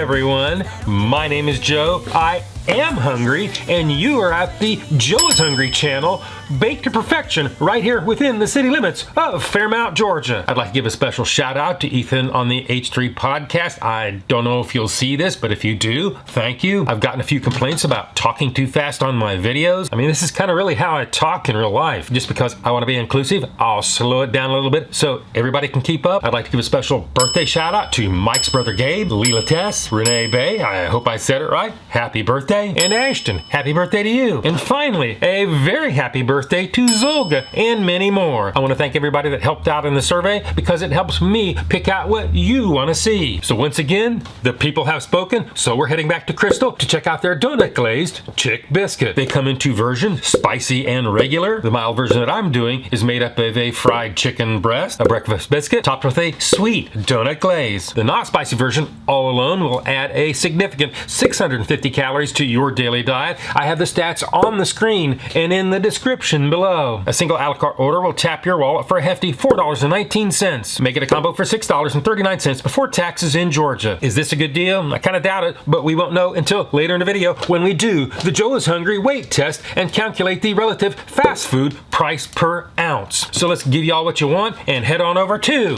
everyone, my name is Joe. I am hungry, and you are at the Joe is Hungry channel, baked to perfection right here within the city limits of Fairmount, Georgia. I'd like to give a special shout out to Ethan on the H3 podcast. I don't know if you'll see this, but if you do, thank you. I've gotten a few complaints about talking too fast on my videos. I mean, this is kind of really how I talk in real life. Just because I want to be inclusive, I'll slow it down a little bit so everybody can keep up. I'd like to give a special birthday shout out to Mike's brother Gabe, Leela Tess, Renee Bay, I hope I said it right, happy birthday, and Ashton, happy birthday to you. And finally, a very happy birthday to Zolga, and many more. I want to thank everybody that helped out in the survey because it helps me pick out what you want to see. So once again, the people have spoken, so we're heading back to Krystal to check out their Donut-Glazed Chik Biscuit. They come in two versions, spicy and regular. The mild version that I'm doing is made up of a fried chicken breast, a breakfast biscuit, topped with a sweet donut glaze. The not spicy version, all alone, will add a significant 650 calories to your daily diet. I have the stats on the screen and in the description below. A single a la carte order will tap your wallet for a hefty $4.19. Make it a combo for $6.39 before taxes in Georgia. Is this a good deal? I kind of doubt it, but we won't know until later in the video when we do the Joe is Hungry weight test and calculate the relative fast food price per ounce. So let's give y'all what you want and head on over to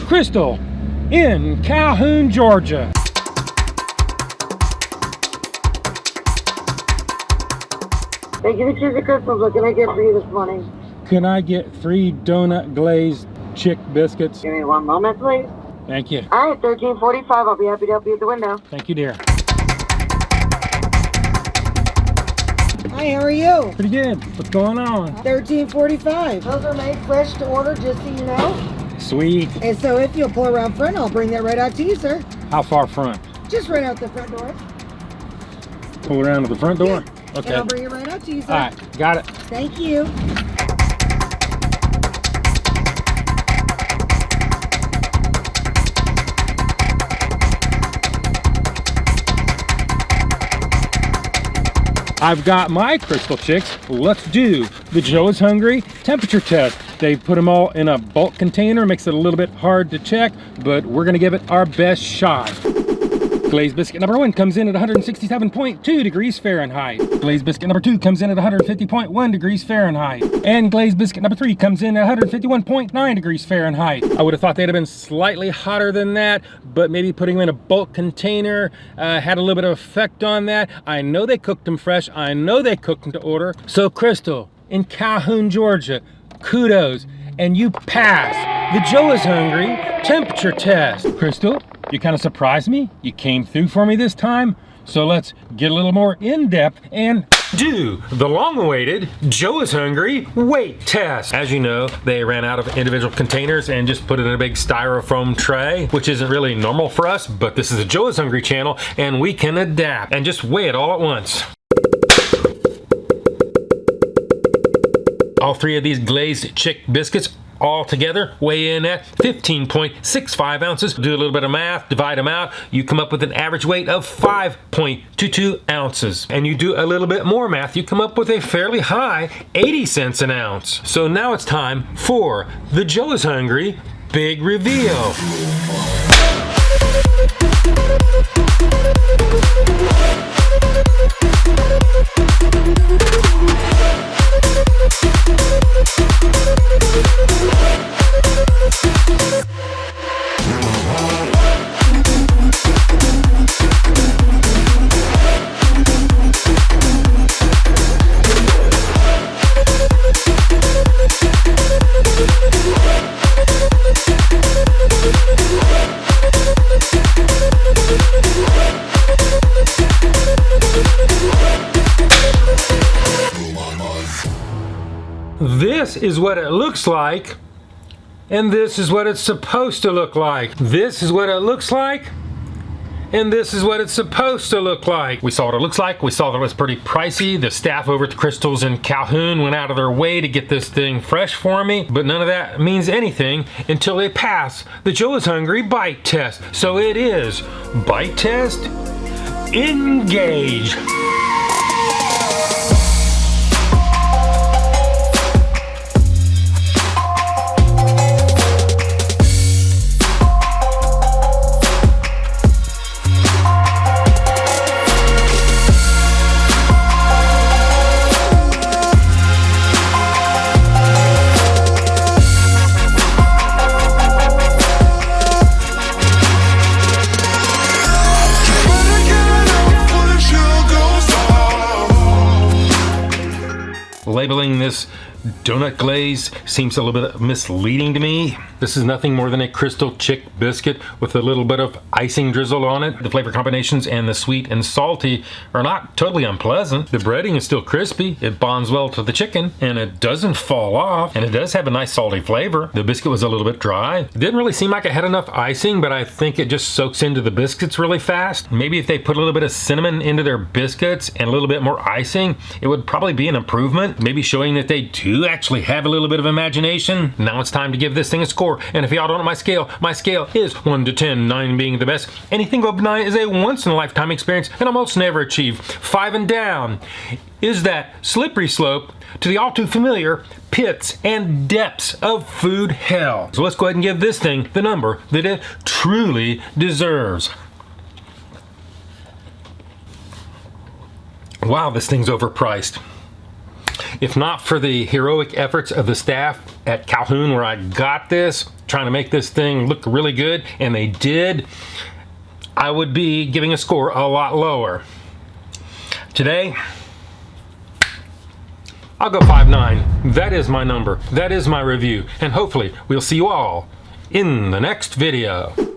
Krystal in Calhoun, Georgia. Thank you for choosing Krystals. What can I get for you this morning? Can I get 3 donut-glazed chick biscuits? Give me one moment, please. Thank you. All right, 1345. I'll be happy to help you at the window. Thank you, dear. Hi, how are you? Pretty good. What's going on? 1345. Those are made fresh to order, just so you know. Sweet. And so if you'll pull around front, I'll bring that right out to you, sir. How far front? Just right out the front door. Pull around to the front door? Yeah. Okay. And I'll bring it right out to you, sir. All right, got it. Thank you. I've got my Krystal chicks. Let's do the Joe is Hungry temperature test. They put them all in a bulk container, makes it a little bit hard to check, but we're gonna give it our best shot. Glazed biscuit number 1 comes in at 167.2 degrees Fahrenheit. Glazed biscuit number 2 comes in at 150.1 degrees Fahrenheit. And glazed biscuit number 3 comes in at 151.9 degrees Fahrenheit. I would have thought they'd have been slightly hotter than that, but maybe putting them in a bulk container had a little bit of effect on that. I know they cooked them fresh. I know they cooked them to order. So Krystal in Calhoun, Georgia, kudos, and you passed the Joe is Hungry temperature test. Krystal, you kind of surprised me. You came through for me this time. So let's get a little more in-depth and do the long-awaited Joe is Hungry weight test. As you know, they ran out of individual containers and just put it in a big styrofoam tray, which isn't really normal for us, but this is a Joe is Hungry channel and we can adapt and just weigh it all at once. All 3 of these glazed chick biscuits all together weigh in at 15.65 ounces. Do a little bit of math, divide them out, you come up with an average weight of 5.22 ounces. And you do a little bit more math, you come up with a fairly high 80 cents an ounce. So now it's time for the Joe is Hungry big reveal. This is what it looks like, and this is what it's supposed to look like. This is what it looks like, and this is what it's supposed to look like. We saw what it looks like. We saw that it was pretty pricey. The staff over at the Krystals in Calhoun went out of their way to get this thing fresh for me, but none of that means anything until they pass the Joe is Hungry bite test. So it is bite test, engage. labeling this donut glaze seems a little bit misleading to me. This is nothing more than a Krystal Chik Biscuit with a little bit of icing drizzle on it. The flavor combinations and the sweet and salty are not totally unpleasant. The breading is still crispy, it bonds well to the chicken, and it doesn't fall off, and it does have a nice salty flavor. The biscuit was a little bit dry. It didn't really seem like it had enough icing, but I think it just soaks into the biscuits really fast. Maybe if they put a little bit of cinnamon into their biscuits and a little bit more icing, it would probably be an improvement. Maybe showing that they do actually have a little bit of imagination. Now it's time to give this thing a score. And if y'all don't know my scale is 1 to 10, 9 being the best. Anything over 9 is a once-in-a-lifetime experience and almost never achieved. 5 and down is that slippery slope to the all too familiar pits and depths of food hell. So let's go ahead and give this thing the number that it truly deserves. Wow, this thing's overpriced. If not for the heroic efforts of the staff at Calhoun where I got this, trying to make this thing look really good, and they did, I would be giving a score a lot lower. Today, I'll go 5.9. That is my number. That is my review. And hopefully we'll see you all in the next video.